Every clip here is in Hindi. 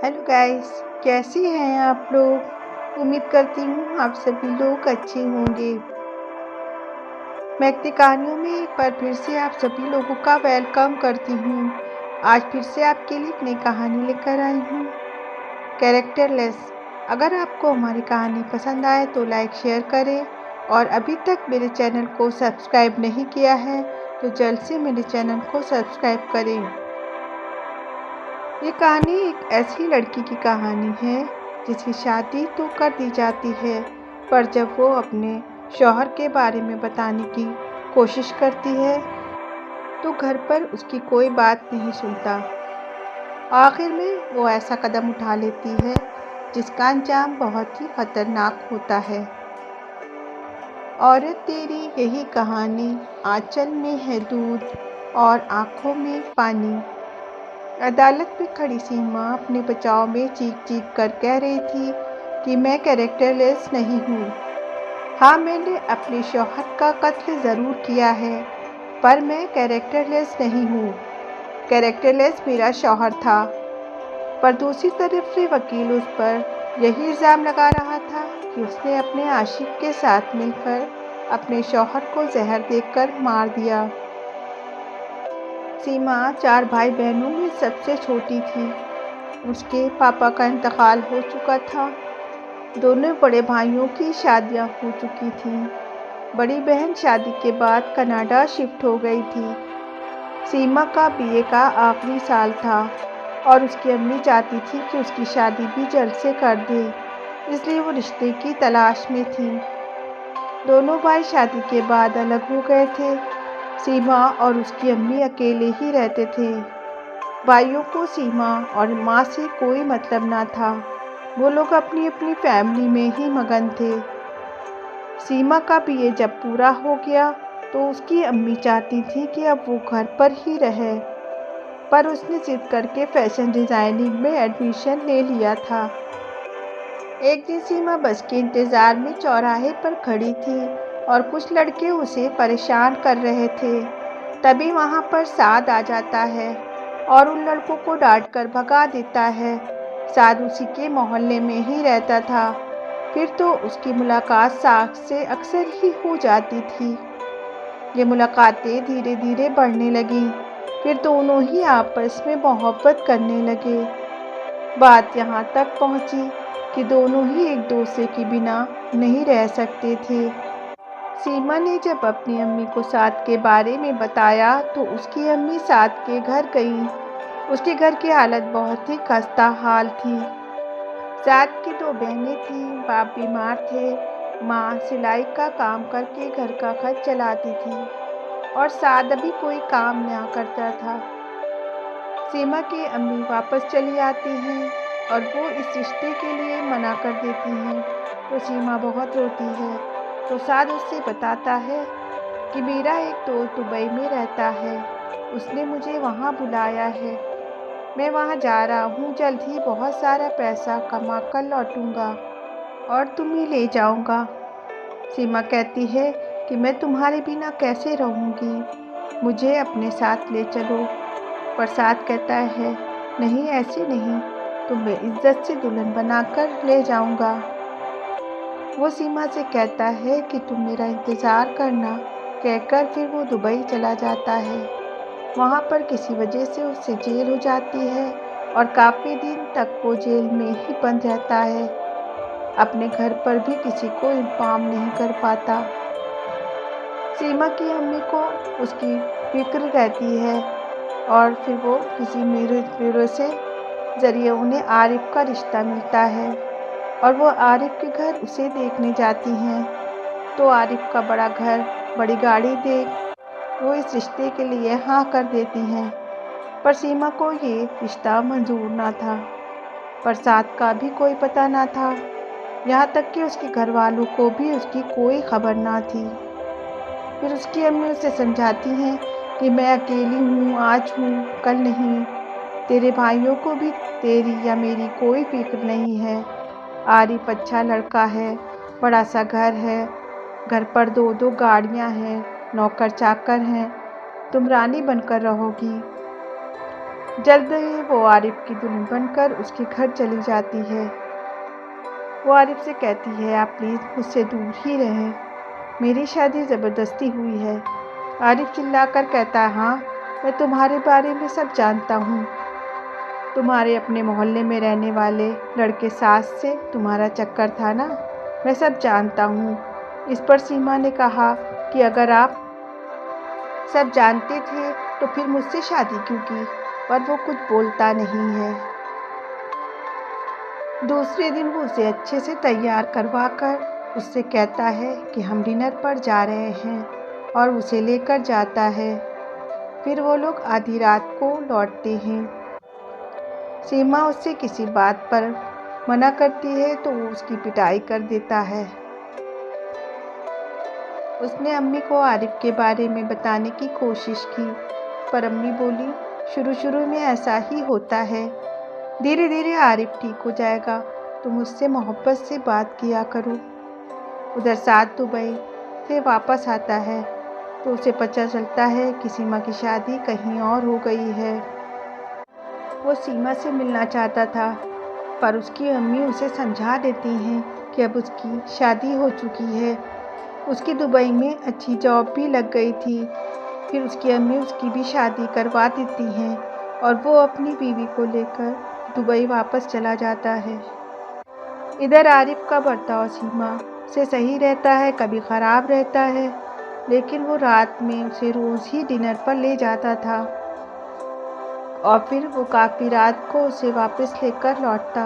हेलो गाइस, कैसी हैं आप लोग। उम्मीद करती हूँ आप सभी लोग अच्छे होंगे। महकती कहानियों में एक बार फिर से आप सभी लोगों का वेलकम करती हूँ। आज फिर से आपके लिए एक नई कहानी लेकर आई हूँ, कैरेक्टरलेस। अगर आपको हमारी कहानी पसंद आए तो लाइक शेयर करें, और अभी तक मेरे चैनल को सब्सक्राइब नहीं किया है तो जल्द से मेरे चैनल को सब्सक्राइब करें। ये कहानी एक ऐसी लड़की की कहानी है जिसकी शादी तो कर दी जाती है, पर जब वो अपने शौहर के बारे में बताने की कोशिश करती है तो घर पर उसकी कोई बात नहीं सुनता। आखिर में वो ऐसा कदम उठा लेती है जिसका अंजाम बहुत ही खतरनाक होता है। औरत तेरी यही कहानी, आंचल में है दूध और आंखों में पानी। अदालत में खड़ी सीमा अपने बचाव में चीख चीख कर कह रही थी कि मैं कैरेक्टरलेस नहीं हूँ। हाँ, मैंने अपने शौहर का कत्ल ज़रूर किया है, पर मैं कैरेक्टरलेस नहीं हूँ। कैरेक्टरलेस मेरा शौहर था। पर दूसरी तरफ से वकील उस पर यही इल्ज़ाम लगा रहा था कि उसने अपने आशिक के साथ मिलकर अपने शौहर को जहर देकर मार दिया। सीमा 4 भाई बहनों में सबसे छोटी थी। उसके पापा का इंतकाल हो चुका था। दोनों बड़े भाइयों की शादियां हो चुकी थीं। बड़ी बहन शादी के बाद कनाडा शिफ्ट हो गई थी। सीमा का बीए का आखिरी साल था और उसकी अम्मी चाहती थी कि उसकी शादी भी जल्द से कर दे, इसलिए वो रिश्ते की तलाश में थी। दोनों भाई शादी के बाद अलग हो गए थे। सीमा और उसकी अम्मी अकेले ही रहते थे। भाइयों को सीमा और माँ से कोई मतलब ना था। वो लोग अपनी अपनी फैमिली में ही मगन थे। सीमा का बीए जब पूरा हो गया तो उसकी अम्मी चाहती थी कि अब वो घर पर ही रहे, पर उसने जिद करके फैशन डिज़ाइनिंग में एडमिशन ले लिया था। एक दिन सीमा बस के इंतज़ार में चौराहे पर खड़ी थी और कुछ लड़के उसे परेशान कर रहे थे। तभी वहाँ पर साद आ जाता है और उन लड़कों को डांट कर भगा देता है। साद उसी के मोहल्ले में ही रहता था। फिर तो उसकी मुलाकात साद से अक्सर ही हो जाती थी। ये मुलाकातें धीरे धीरे बढ़ने लगीं। फिर दोनों ही आपस में मोहब्बत करने लगे। बात यहाँ तक पहुँची कि दोनों ही एक दूसरे के बिना नहीं रह सकते थे। सीमा ने जब अपनी अम्मी को साद के बारे में बताया तो उसकी अम्मी साद के घर गई। उसके घर की हालत बहुत ही खस्ता हाल थी। साद की 2 बहनें थीं, बाप बीमार थे, माँ सिलाई का काम करके घर का खर्च चलाती थी और साद अभी कोई काम ना करता था। सीमा की अम्मी वापस चली आती हैं और वो इस रिश्ते के लिए मना कर देती हैं, तो सीमा बहुत रोती है। तो साद उससे बताता है कि मेरा एक दोस्त दुबई में रहता है, उसने मुझे वहाँ बुलाया है। मैं वहाँ जा रहा हूँ, जल्द ही बहुत सारा पैसा कमा कर लौटूँगा और तुम्हें ले जाऊँगा। सीमा कहती है कि मैं तुम्हारे बिना कैसे रहूँगी, मुझे अपने साथ ले चलो। पर साद कहता है, नहीं ऐसे नहीं, तुम्हें इज्जत से दुल्हन बनाकर ले जाऊँगा। वो सीमा से कहता है कि तुम मेरा इंतज़ार करना, कहकर फिर वो दुबई चला जाता है। वहाँ पर किसी वजह से उससे जेल हो जाती है और काफ़ी दिन तक वो जेल में ही बंद रहता है। अपने घर पर भी किसी को इन्फॉर्म नहीं कर पाता। सीमा की अम्मी को उसकी फिक्र रहती है और फिर वो किसी ब्यूरो से ज़रिए उन्हें आरिफ का रिश्ता मिलता है और वो आरिफ के घर उसे देखने जाती हैं। तो आरिफ का बड़ा घर, बड़ी गाड़ी देख वो इस रिश्ते के लिए हाँ कर देती हैं। पर सीमा को ये रिश्ता मंजूर ना था, पर साद का भी कोई पता ना था। यहाँ तक कि उसके घर वालों को भी उसकी कोई खबर ना थी। फिर उसकी अम्मी उसे समझाती हैं कि मैं अकेली हूँ, आज हूँ कल नहीं। तेरे भाइयों को भी तेरी या मेरी कोई फिक्र नहीं है। आरिफ अच्छा लड़का है, बड़ा सा घर है, घर पर 2-2 गाड़ियाँ हैं, नौकर चाकर हैं, तुम रानी बनकर रहोगी। जल्द ही वो आरिफ की दुल्हन बनकर उसके घर चली जाती है। वो आरिफ से कहती है, आप प्लीज़ मुझसे दूर ही रहें, मेरी शादी ज़बरदस्ती हुई है। आरिफ चिल्लाकर कहता है, हाँ मैं तुम्हारे बारे में सब जानता हूँ। तुम्हारे अपने मोहल्ले में रहने वाले लड़के सास से तुम्हारा चक्कर था ना, मैं सब जानता हूँ। इस पर सीमा ने कहा कि अगर आप सब जानते थे तो फिर मुझसे शादी क्यों की? पर वो कुछ बोलता नहीं है। दूसरे दिन वो उसे अच्छे से तैयार करवा कर उससे कहता है कि हम डिनर पर जा रहे हैं और उसे लेकर जाता है। फिर वो लोग आधी रात को लौटते हैं। सीमा उससे किसी बात पर मना करती है तो वो उसकी पिटाई कर देता है। उसने अम्मी को आरिफ के बारे में बताने की कोशिश की, पर अम्मी बोली, शुरू में ऐसा ही होता है, धीरे धीरे आरिफ ठीक हो जाएगा, तुम उससे मोहब्बत से बात किया करो। उधर साथ दुबई से वापस आता है तो उसे पता चलता है कि सीमा की शादी कहीं और हो गई है। वो सीमा से मिलना चाहता था, पर उसकी अम्मी उसे समझा देती हैं कि अब उसकी शादी हो चुकी है। उसकी दुबई में अच्छी जॉब भी लग गई थी। फिर उसकी अम्मी उसकी भी शादी करवा देती हैं और वो अपनी बीवी को लेकर दुबई वापस चला जाता है। इधर आरिफ का बर्ताव सीमा से सही रहता है, कभी ख़राब रहता है, लेकिन वो रात में उसे रोज़ ही डिनर पर ले जाता था और फिर वो काफ़ी रात को उसे वापस लेकर लौटता।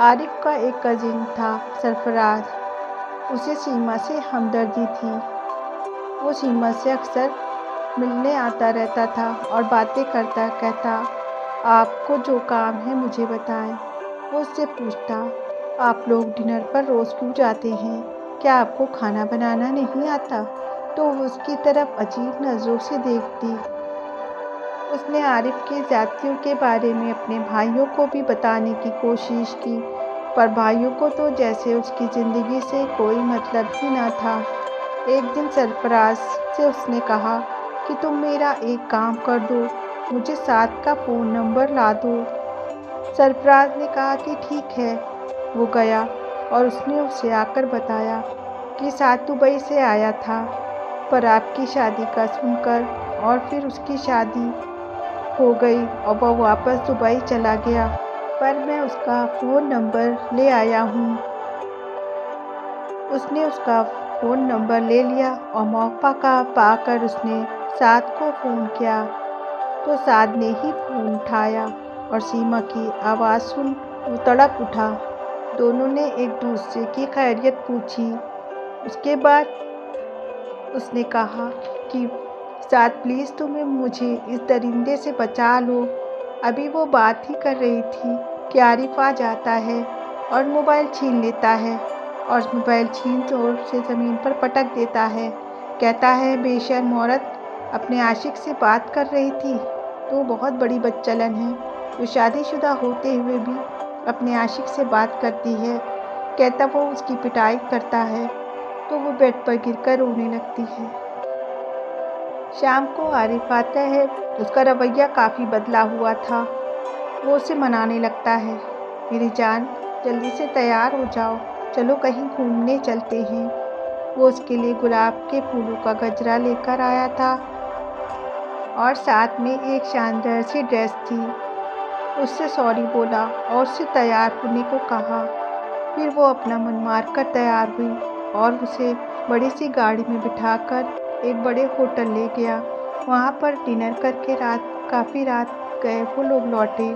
आरिफ का एक कज़िन था सरफराज, उसे सीमा से हमदर्दी थी। वो सीमा से अक्सर मिलने आता रहता था और बातें करता कहता, आपको जो काम है मुझे बताएं। वो उससे पूछता, आप लोग डिनर पर रोज़ क्यों जाते हैं, क्या आपको खाना बनाना नहीं आता? तो वो उसकी तरफ अजीब नज़रों से देखती। उसने आरिफ की ज़्यादतियों के बारे में अपने भाइयों को भी बताने की कोशिश की, पर भाइयों को तो जैसे उसकी ज़िंदगी से कोई मतलब ही ना था। एक दिन सरफराज से उसने कहा कि तुम मेरा एक काम कर दो, मुझे साद का फ़ोन नंबर ला दो। सरफराज ने कहा कि ठीक है। वो गया और उसने उसे आकर बताया कि साद दुबई से आया था, पर आपकी शादी का सुनकर और फिर उसकी शादी हो गई और वह वापस दुबई चला गया, पर मैं उसका फ़ोन नंबर ले आया हूँ। उसने उसका फ़ोन नंबर ले लिया और मौका का पाकर उसने साद को फ़ोन किया तो साद ने ही फ़ोन उठाया और सीमा की आवाज़ सुन वो तड़प उठा। दोनों ने एक दूसरे की खैरियत पूछी। उसके बाद उसने कहा कि साद प्लीज़ तुम्हें मुझे इस दरिंदे से बचा लो। अभी वो बात ही कर रही थी कि आरिफ आ जाता है और मोबाइल छीन लेता है और मोबाइल छीन जोर से ज़मीन पर पटक देता है। कहता है, बेशर्म औरत, अपने आशिक से बात कर रही थी तो बहुत बड़ी बदचलन है, जो शादीशुदा होते हुए भी अपने आशिक से बात करती है। कहता वो उसकी पिटाई करता है तो वो बेड पर गिरकर रोने लगती है। शाम को आरिफ आता है, उसका रवैया काफ़ी बदला हुआ था। वो उसे मनाने लगता है, मेरी जान जल्दी से तैयार हो जाओ, चलो कहीं घूमने चलते हैं। वो उसके लिए गुलाब के फूलों का गजरा लेकर आया था और साथ में एक शानदार सी ड्रेस थी। उससे सॉरी बोला और उससे तैयार होने को कहा। फिर वो अपना मन मार कर तैयार हुई और उसे बड़ी सी गाड़ी में बिठाकर एक बड़े होटल ले गया। वहाँ पर डिनर करके काफ़ी रात गए वो लोग लौटे।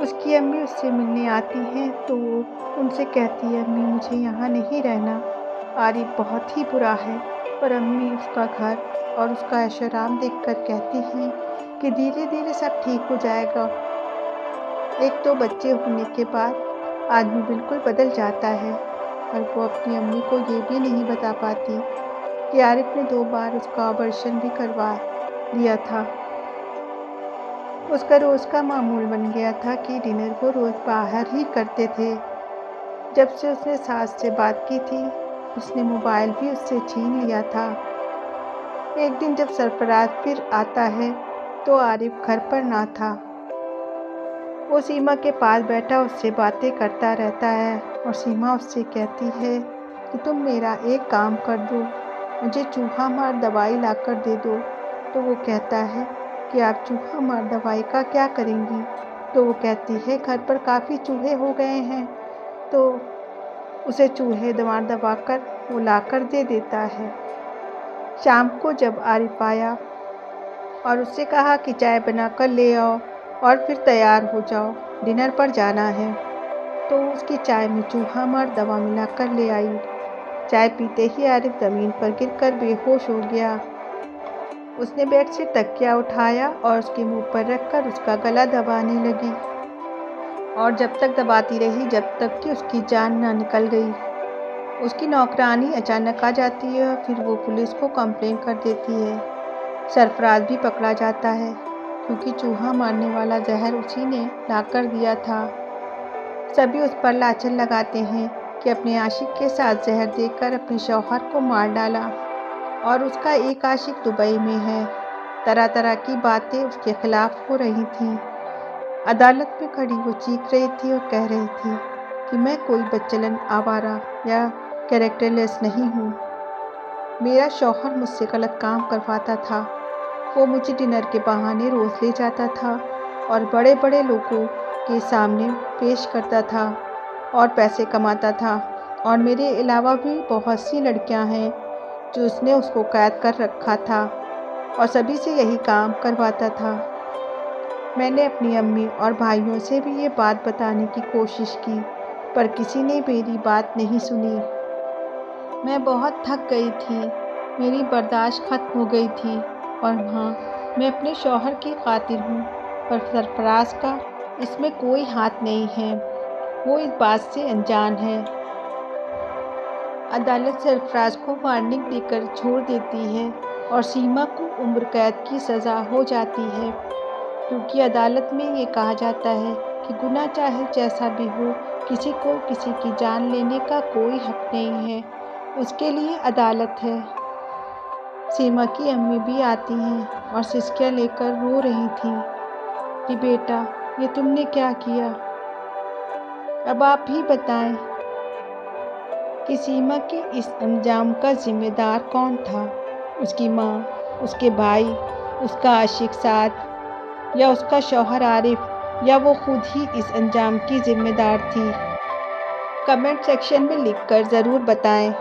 उसकी अम्मी उससे मिलने आती हैं तो वो उनसे कहती है, अम्मी मुझे यहाँ नहीं रहना, आरिफ बहुत ही बुरा है। पर अम्मी उसका घर और उसका ऐशोआराम देखकर कहती हैं कि धीरे धीरे सब ठीक हो जाएगा। एक तो बच्चे होने के बाद आदमी बिल्कुल बदल जाता है। पर वो अपनी अम्मी को ये भी नहीं बता पाती कि आरिफ ने 2 बार उसका ऑपरेशन भी करवा लिया था। उसका रोज़ का मामूल बन गया था कि डिनर को रोज़ बाहर ही करते थे। जब से उसने सास से बात की थी, उसने मोबाइल भी उससे छीन लिया था। एक दिन जब सरफराज फिर आता है तो आरिफ घर पर ना था। वो सीमा के पास बैठा उससे बातें करता रहता है और सीमा उससे कहती है कि तुम मेरा एक काम कर दो, मुझे चूहा मार दवाई लाकर दे दो। तो वो कहता है कि आप चूहा मार दवाई का क्या करेंगी? तो वो कहती है घर पर काफ़ी चूहे हो गए हैं। तो उसे चूहे मार दबाकर वो लाकर दे देता है। शाम को जब आरिफ आया और उससे कहा कि चाय बनाकर ले आओ और फिर तैयार हो जाओ, डिनर पर जाना है, तो उसकी चाय में चूहा मार दवा मिलाकर ले आई। चाय पीते ही आरिफ ज़मीन पर गिरकर बेहोश हो गया। उसने बेड से तकिया उठाया और उसके मुंह पर रखकर उसका गला दबाने लगी और जब तक दबाती रही जब तक कि उसकी जान ना निकल गई। उसकी नौकरानी अचानक आ जाती है और फिर वो पुलिस को कंप्लेन कर देती है। सरफराज भी पकड़ा जाता है क्योंकि चूहा मारने वाला जहर उसी ने लाकर दिया था। सभी उस पर लाछन लगाते हैं कि अपने आशिक के साथ जहर देकर अपने शौहर को मार डाला और उसका एक आशिक दुबई में है। तरह तरह की बातें उसके खिलाफ हो रही थीं। अदालत में खड़ी वो चीख रही थी और कह रही थी कि मैं कोई बदचलन आवारा या कैरेक्टरलेस नहीं हूँ। मेरा शौहर मुझसे गलत काम करवाता था। वो मुझे डिनर के बहाने रोज़ ले जाता था और बड़े बड़े लोगों के सामने पेश करता था और पैसे कमाता था। और मेरे अलावा भी बहुत सी लड़कियां हैं जो उसने उसको कैद कर रखा था और सभी से यही काम करवाता था। मैंने अपनी अम्मी और भाइयों से भी ये बात बताने की कोशिश की पर किसी ने मेरी बात नहीं सुनी। मैं बहुत थक गई थी, मेरी बर्दाश्त खत्म हो गई थी और हाँ, मैं अपने शौहर की खातिर हूँ पर सरफराज का इसमें कोई हाथ नहीं है, वो इस बात से अनजान है। अदालत सरफराज को वार्निंग देकर छोड़ देती है और सीमा को उम्र कैद की सज़ा हो जाती है क्योंकि अदालत में ये कहा जाता है कि गुनाह चाहे जैसा भी हो, किसी को किसी की जान लेने का कोई हक नहीं है, उसके लिए अदालत है। सीमा की अम्मी भी आती हैं और सिसकियाँ लेकर रो रही थी कि बेटा ये तुमने क्या किया, अब आप ही बताएं कि सीमा के इस अंजाम का जिम्मेदार कौन था? उसकी माँ, उसके भाई, उसका आशिक साद या उसका शौहर आरिफ या वो खुद ही इस अंजाम की जिम्मेदार थी? कमेंट सेक्शन में लिखकर ज़रूर बताएं।